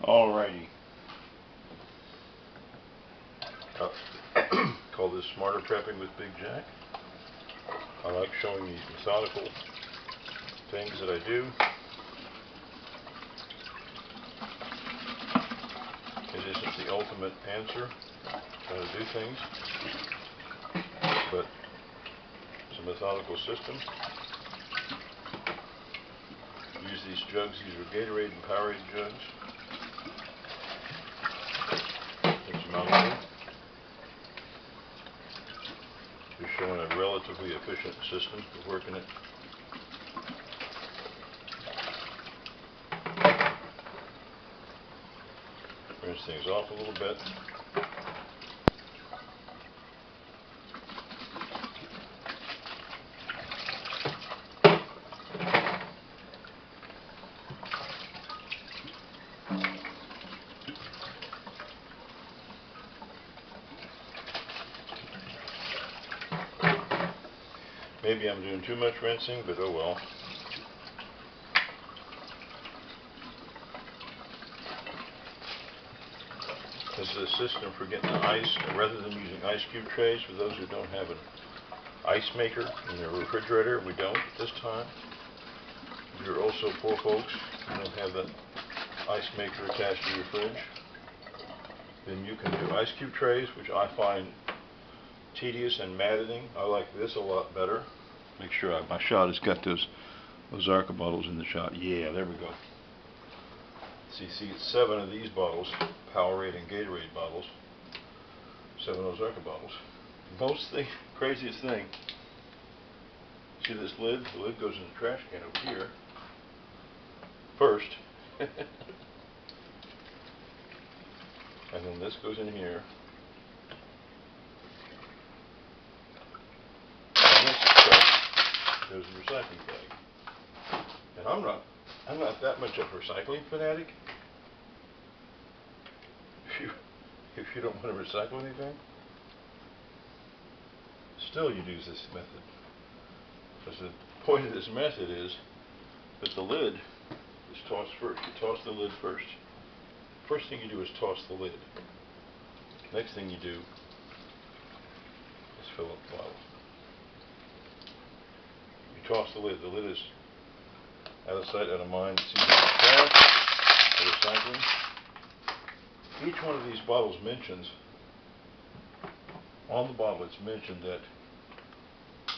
Alrighty. Call this Smarter Prepping with Big Jack. I like showing these methodical things that I do. It isn't the ultimate answer how to do things, but it's a methodical system. Use these jugs. These are Gatorade and Powerade jugs. There's my line. Just showing a relatively efficient system for working it. Rinse things off a little bit. Maybe I'm doing too much rinsing, but oh well. This is a system for getting the ice, rather than using ice cube trays. For those who don't have an ice maker in their refrigerator, we don't at this time. If you're also poor folks, you don't have that ice maker attached to your fridge, then you can do ice cube trays, which I find tedious and maddening. I like this a lot better. Make sure my shot has got those Ozarka bottles in the shot. Yeah, there we go. See, it's 7 of these bottles, Powerade and Gatorade bottles, 7 Ozarka bottles. Craziest thing, see this lid? The lid goes in the trash can over here first, and then this goes in here. There's a recycling bag. And I'm not that much of a recycling fanatic. If you don't want to recycle anything, still you use this method. Because the point of this method is that the lid is tossed first. You toss the lid first. First thing you do is toss the lid. Next thing you do is fill up the bottle. Toss the lid. The lid is out of sight, out of mind. It's either trash or recycling. Each one of these bottles mentions, on the bottle it's mentioned that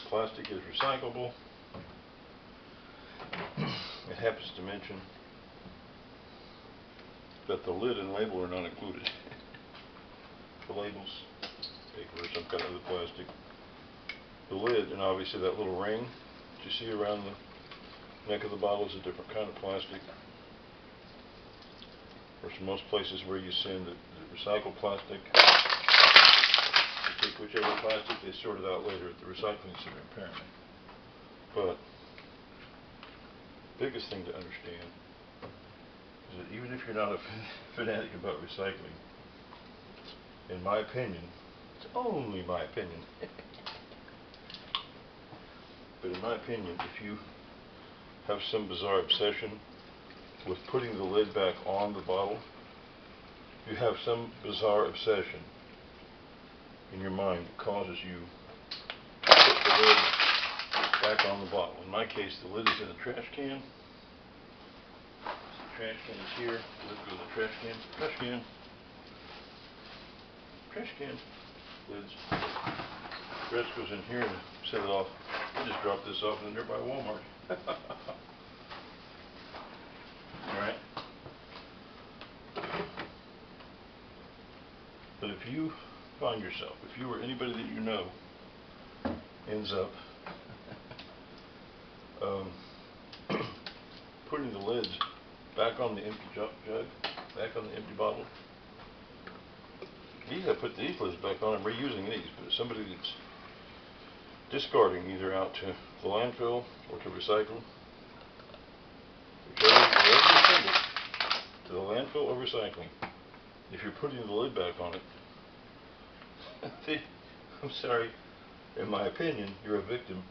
plastic is recyclable. It happens to mention that the lid and label are not included. The labels, paper or some kind of other plastic. The lid, and obviously that little ring you see around the neck of the bottle is a different kind of plastic. Or most places where you send the recycled plastic, you take whichever plastic, they sort it out later at the recycling center apparently. But the biggest thing to understand is that even if you're not a fanatic about recycling, in my opinion, it's only my opinion, but in my opinion, if you have some bizarre obsession with putting the lid back on the bottle, you have some bizarre obsession in your mind that causes you to put the lid back on the bottle. In my case, the lid is in the trash can. The trash can is here. The lid goes in the trash can. Trash can. Trash can. Lids. The rest goes in here and set it off. I just dropped this off in the nearby Walmart. Alright. But if you find yourself, if you or anybody that you know ends up putting the lids back on the empty jug, back on the empty bottle, I put these lids back on and reusing these, but if somebody that's discarding either out to the landfill or to recycle, whichever you send it, to the landfill or recycling, if you're putting the lid back on it, I'm sorry, in my opinion, you're a victim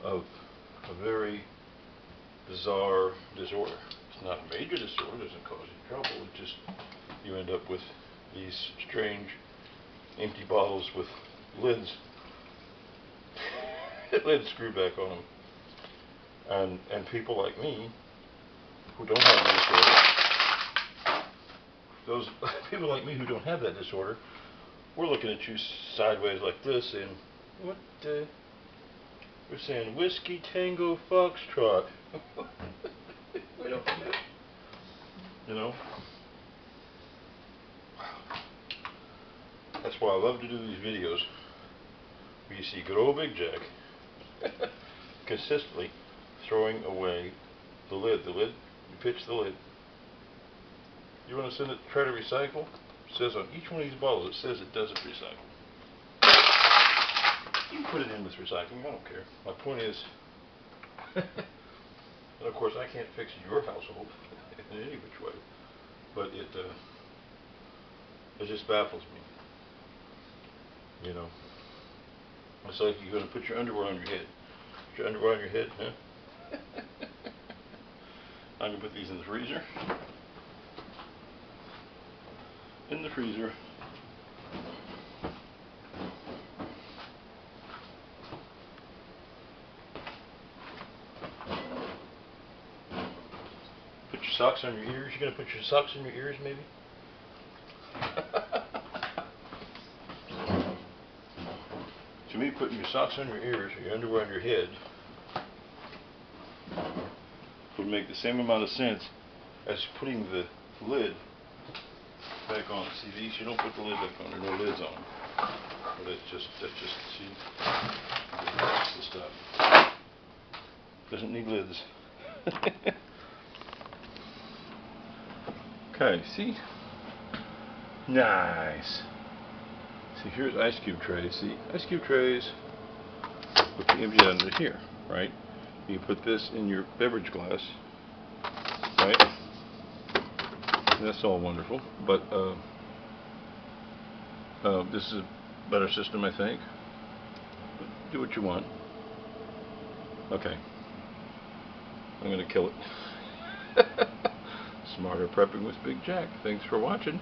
of a very bizarre disorder. It's not a major disorder, it doesn't cause you trouble, it just, you end up with these strange empty bottles with lids, lids screwed back on them. And people like me, who don't have the disorder, those people like me who don't have that disorder, we're looking at you sideways like this and, what the, we're saying Whiskey Tango Foxtrot. We don't do it. You know? That's why I love to do these videos where you see good old Big Jack consistently throwing away the lid. The lid, you pitch the lid. You want to send it to try to recycle? It says on each one of these bottles, it says it doesn't recycle. You can put it in with recycling, I don't care. My point is, and of course I can't fix your household in any which way, but it just baffles me. You know, it's like you're going to put your underwear on your head. Put your underwear on your head, huh? I'm going to put these in the freezer. In the freezer. Put your socks on your ears. You're going to put your socks in your ears, maybe? To me, putting your socks on your ears or your underwear on your head would make the same amount of sense as putting the lid back on. See, these, you don't put the lid back on, there are no lids on them. But that's just, see, that's the stuff. Doesn't need lids. Okay, see? Nice. See, here's ice cube trays. See, ice cube trays, put the empty under here, right? You put this in your beverage glass, right? And that's all wonderful, but this is a better system, I think. Do what you want. Okay. I'm gonna kill it. Smarter Prepping with Big Jack. Thanks for watching.